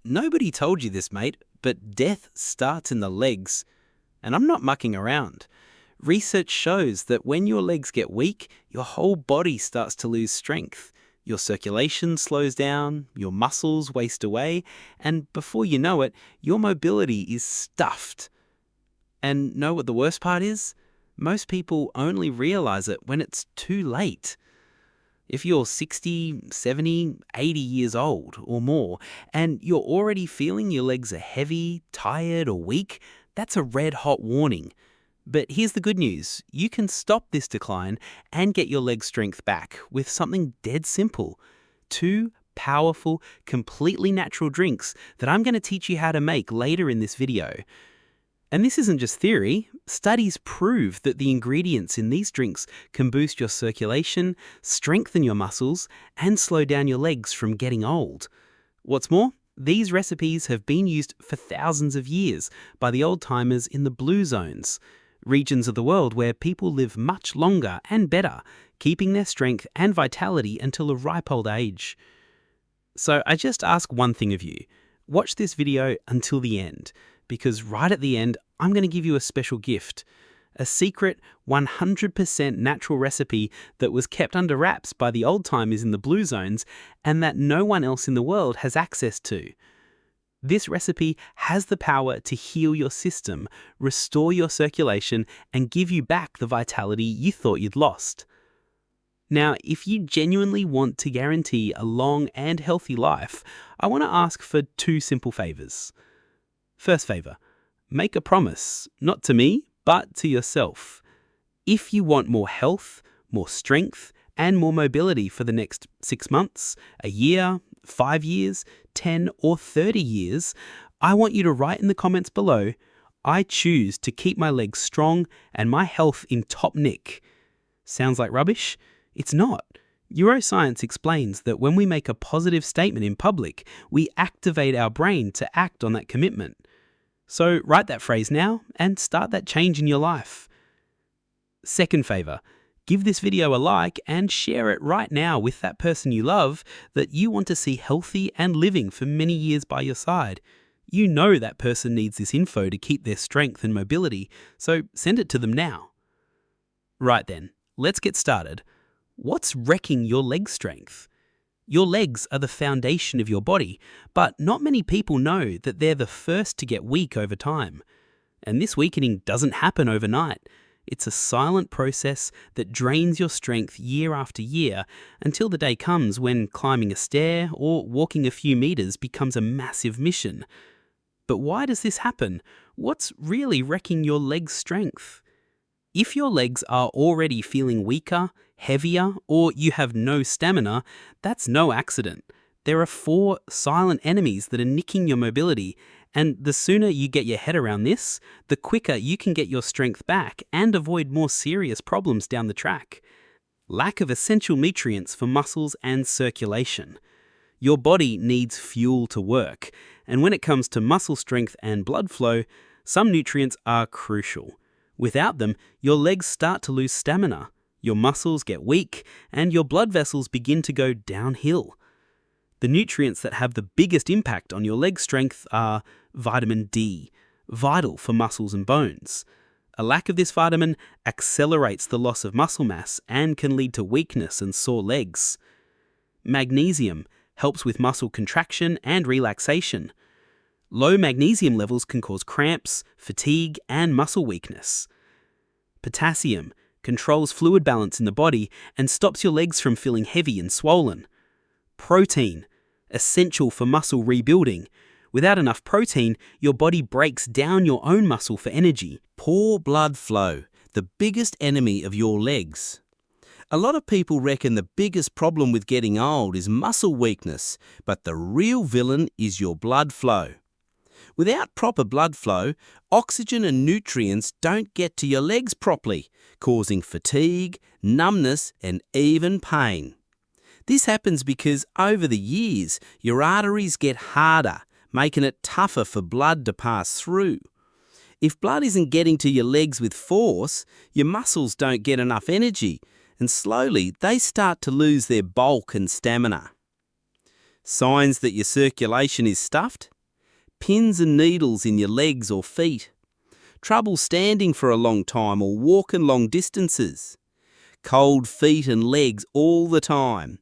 Nobody told you this, mate, but death starts in the legs. And I'm not mucking around. Research shows that when your legs get weak, your whole body starts to lose strength. Your circulation slows down, your muscles waste away, and before you know it, your mobility is stuffed. And know what the worst part is? Most people only realize it when it's too late. If you're 60, 70, 80 years old or more, and you're already feeling your legs are heavy, tired, or weak, that's a red-hot warning. But here's the good news. You can stop this decline and get your leg strength back with something dead simple. 2 powerful, completely natural drinks that I'm going to teach you how to make later in this video. And this isn't just theory. Studies prove that the ingredients in these drinks can boost your circulation, strengthen your muscles, and slow down your legs from getting old. What's more, these recipes have been used for thousands of years by the old-timers in the blue zones, regions of the world where people live much longer and better, keeping their strength and vitality until a ripe old age. So I just ask one thing of you. Watch this video until the end, because right at the end, I'm going to give you a special gift. A secret 100% natural recipe that was kept under wraps by the old-timers in the blue zones and that no one else in the world has access to. This recipe has the power to heal your system, restore your circulation, and give you back the vitality you thought you'd lost. Now, if you genuinely want to guarantee a long and healthy life, I want to ask for 2 simple favors. First favor, make a promise, not to me, but to yourself. If you want more health, more strength, and more mobility for the next 6 months, a year, 5 years, 10 or 30 years, I want you to write in the comments below, I choose to keep my legs strong and my health in top nick. Sounds like rubbish? It's not. Neuroscience explains that when we make a positive statement in public, we activate our brain to act on that commitment. So write that phrase now and start that change in your life. Second favor, give this video a like and share it right now with that person you love that you want to see healthy and living for many years by your side. You know that person needs this info to keep their strength and mobility, so send it to them now. Right then, let's get started. What's wrecking your leg strength? Your legs are the foundation of your body, but not many people know that they're the first to get weak over time. And this weakening doesn't happen overnight. It's a silent process that drains your strength year after year until the day comes when climbing a stair or walking a few meters becomes a massive mission. But why does this happen? What's really wrecking your leg strength? If your legs are already feeling weaker, heavier, or you have no stamina, that's no accident. There are 4 silent enemies that are nicking your mobility, and the sooner you get your head around this, the quicker you can get your strength back and avoid more serious problems down the track. Lack of essential nutrients for muscles and circulation. Your body needs fuel to work, and when it comes to muscle strength and blood flow, some nutrients are crucial. Without them, your legs start to lose stamina, your muscles get weak, and your blood vessels begin to go downhill. The nutrients that have the biggest impact on your leg strength are vitamin D, vital for muscles and bones. A lack of this vitamin accelerates the loss of muscle mass and can lead to weakness and sore legs. Magnesium helps with muscle contraction and relaxation. Low magnesium levels can cause cramps, fatigue, and muscle weakness. Potassium controls fluid balance in the body and stops your legs from feeling heavy and swollen. Protein, essential for muscle rebuilding. Without enough protein, your body breaks down your own muscle for energy. Poor blood flow, the biggest enemy of your legs. A lot of people reckon the biggest problem with getting old is muscle weakness, but the real villain is your blood flow. Without proper blood flow, oxygen and nutrients don't get to your legs properly, causing fatigue, numbness, and even pain. This happens because over the years, your arteries get harder, making it tougher for blood to pass through. If blood isn't getting to your legs with force, your muscles don't get enough energy, and slowly they start to lose their bulk and stamina. Signs that your circulation is stuffed? pins and needles in your legs or feet, trouble standing for a long time or walking long distances, cold feet and legs all the time,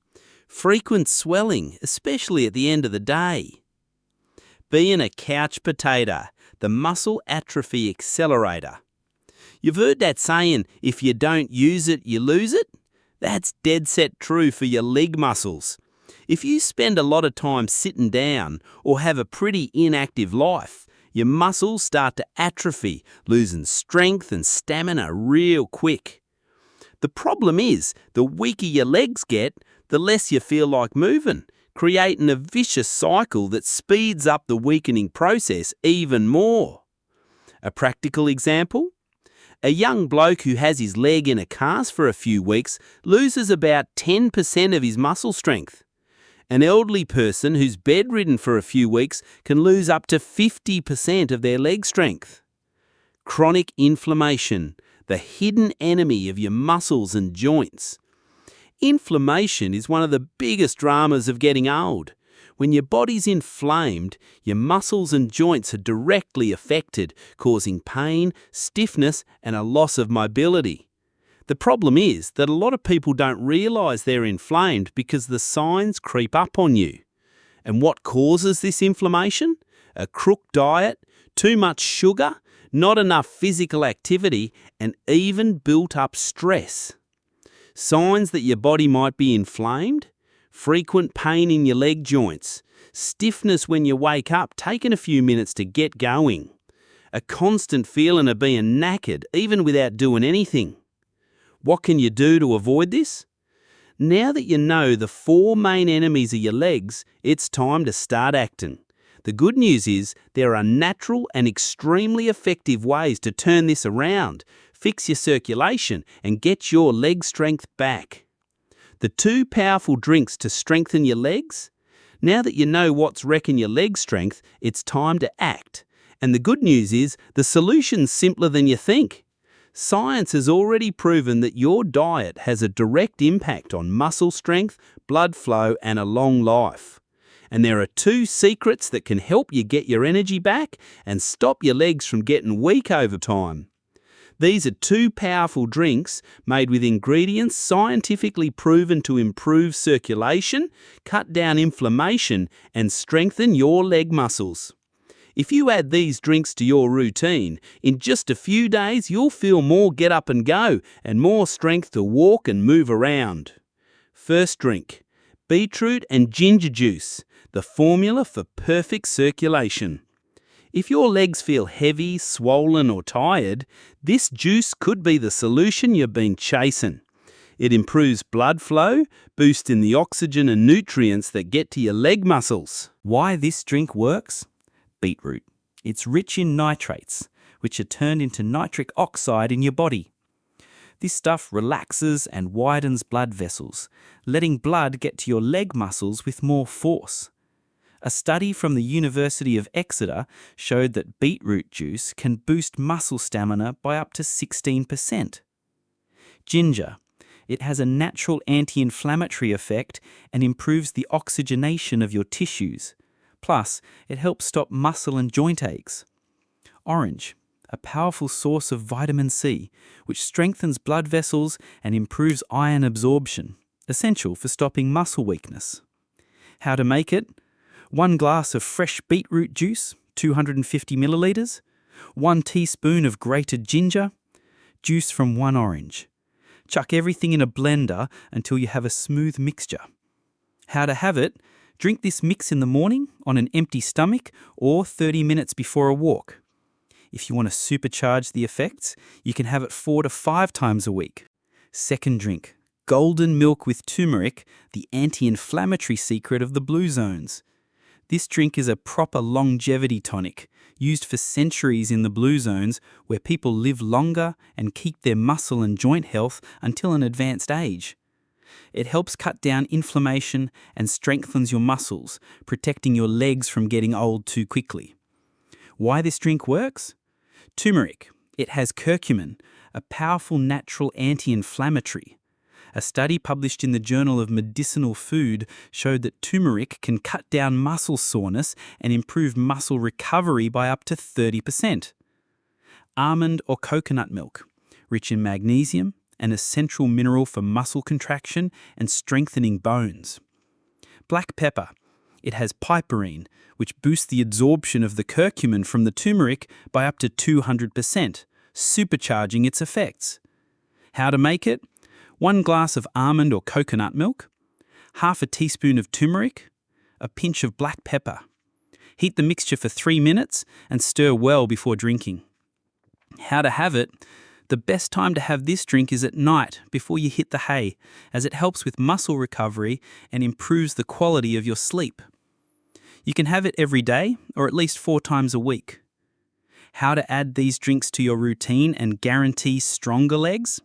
frequent swelling, especially at the end of the day. Being a couch potato, the muscle atrophy accelerator. You've heard that saying, if you don't use it, you lose it? That's dead set true for your leg muscles. If you spend a lot of time sitting down or have a pretty inactive life, your muscles start to atrophy, losing strength and stamina real quick. The problem is, the weaker your legs get, the less you feel like moving, creating a vicious cycle that speeds up the weakening process even more. A practical example? A young bloke who has his leg in a cast for a few weeks loses about 10% of his muscle strength. An elderly person who's bedridden for a few weeks can lose up to 50% of their leg strength. Chronic inflammation, the hidden enemy of your muscles and joints. Inflammation is one of the biggest dramas of getting old. When your body's inflamed, your muscles and joints are directly affected, causing pain, stiffness, and a loss of mobility. The problem is that a lot of people don't realise they're inflamed because the signs creep up on you. And what causes this inflammation? A crook diet, too much sugar, not enough physical activity, and even built-up stress. Signs that your body might be inflamed? Frequent pain in your leg joints, stiffness when you wake up taking a few minutes to get going, a constant feeling of being knackered even without doing anything. What can you do to avoid this? Now that you know the 4 main enemies of your legs, it's time to start acting. The good news is there are natural and extremely effective ways to turn this around, fix your circulation, and get your leg strength back. The 2 powerful drinks to strengthen your legs? Now that you know what's wrecking your leg strength, it's time to act. And the good news is the solution's simpler than you think. Science has already proven that your diet has a direct impact on muscle strength, blood flow, and a long life. And there are 2 secrets that can help you get your energy back and stop your legs from getting weak over time. These are 2 powerful drinks made with ingredients scientifically proven to improve circulation, cut down inflammation, and strengthen your leg muscles. If you add these drinks to your routine, in just a few days you'll feel more get up and go and more strength to walk and move around. First drink, Beetroot and Ginger Juice, the formula for perfect circulation. If your legs feel heavy, swollen or tired, this juice could be the solution you've been chasing. It improves blood flow, boosting the oxygen and nutrients that get to your leg muscles. Why this drink works? Beetroot. It's rich in nitrates, which are turned into nitric oxide in your body. This stuff relaxes and widens blood vessels, letting blood get to your leg muscles with more force. A study from the University of Exeter showed that beetroot juice can boost muscle stamina by up to 16%. Ginger. It has a natural anti-inflammatory effect and improves the oxygenation of your tissues. Plus, it helps stop muscle and joint aches. Orange. A powerful source of vitamin C, which strengthens blood vessels and improves iron absorption, essential for stopping muscle weakness. How to make it? 1 glass of fresh beetroot juice, 250 millilitres, 1 teaspoon of grated ginger, juice from 1 orange. Chuck everything in a blender until you have a smooth mixture. How to have it? Drink this mix in the morning on an empty stomach or 30 minutes before a walk. If you want to supercharge the effects, you can have it 4 to 5 times a week. Second drink, golden milk with turmeric, the anti-inflammatory secret of the blue zones. This drink is a proper longevity tonic, used for centuries in the blue zones where people live longer and keep their muscle and joint health until an advanced age. It helps cut down inflammation and strengthens your muscles, protecting your legs from getting old too quickly. Why this drink works? Turmeric. It has curcumin, a powerful natural anti-inflammatory. A study published in the Journal of Medicinal Food showed that turmeric can cut down muscle soreness and improve muscle recovery by up to 30%. Almond or coconut milk, rich in magnesium, an essential mineral for muscle contraction and strengthening bones. Black pepper. It has piperine, which boosts the absorption of the curcumin from the turmeric by up to 200%, supercharging its effects. How to make it? 1 glass of almond or coconut milk, half a teaspoon of turmeric, a pinch of black pepper. Heat the mixture for 3 minutes and stir well before drinking. How to have it? The best time to have this drink is at night before you hit the hay, as it helps with muscle recovery and improves the quality of your sleep. You can have it every day or at least 4 times a week. How to add these drinks to your routine and guarantee stronger legs?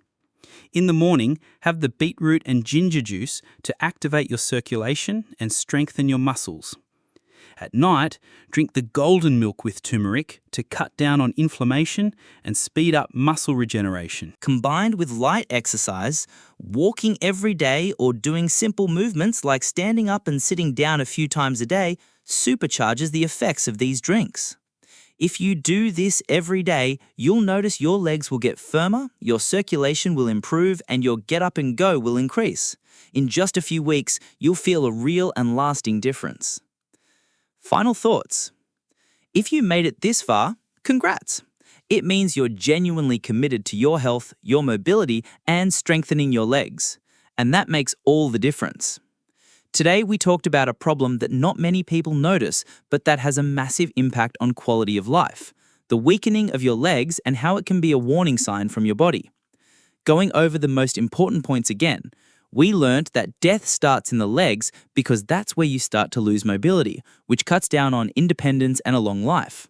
In the morning, have the beetroot and ginger juice to activate your circulation and strengthen your muscles. At night, drink the golden milk with turmeric to cut down on inflammation and speed up muscle regeneration. Combined with light exercise, walking every day or doing simple movements like standing up and sitting down a few times a day supercharges the effects of these drinks. If you do this every day, you'll notice your legs will get firmer, your circulation will improve, and your get up and go will increase. In just a few weeks, you'll feel a real and lasting difference. Final thoughts. If you made it this far, congrats. It means you're genuinely committed to your health, your mobility, and strengthening your legs. And that makes all the difference. Today, we talked about a problem that not many people notice, but that has a massive impact on quality of life: the weakening of your legs and how it can be a warning sign from your body. Going over the most important points again, we learned that death starts in the legs because that's where you start to lose mobility, which cuts down on independence and a long life.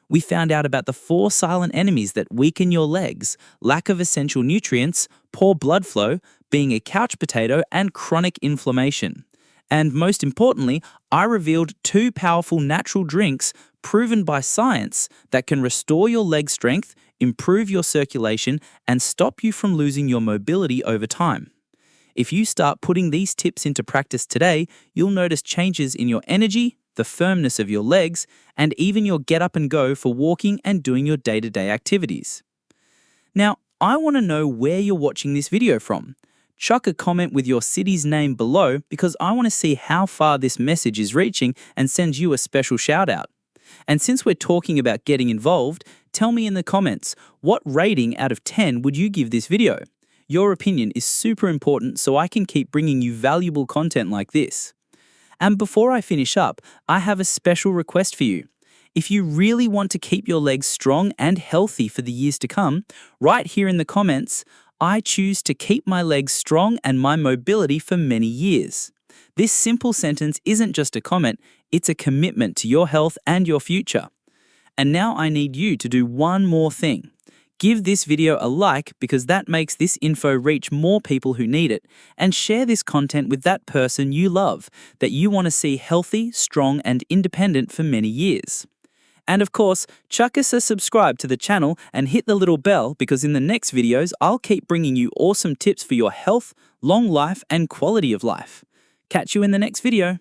We found out about the 4 silent enemies that weaken your legs: lack of essential nutrients, poor blood flow, being a couch potato, and chronic inflammation. And most importantly, I revealed 2 powerful natural drinks proven by science that can restore your leg strength, improve your circulation, and stop you from losing your mobility over time. If you start putting these tips into practice today, you'll notice changes in your energy, the firmness of your legs, and even your get up and go for walking and doing your day-to-day activities. Now, I want to know where you're watching this video from. Chuck a comment with your city's name below because I want to see how far this message is reaching and send you a special shout out. And since we're talking about getting involved, tell me in the comments, what rating out of 10 would you give this video? Your opinion is super important so I can keep bringing you valuable content like this. And before I finish up, I have a special request for you. If you really want to keep your legs strong and healthy for the years to come, right here in the comments, I choose to keep my legs strong and my mobility for many years. This simple sentence isn't just a comment, it's a commitment to your health and your future. And now I need you to do one more thing. Give this video a like because that makes this info reach more people who need it, and share this content with that person you love that you want to see healthy, strong, and independent for many years. And of course, chuck us a subscribe to the channel and hit the little bell because in the next videos, I'll keep bringing you awesome tips for your health, long life, and quality of life. Catch you in the next video.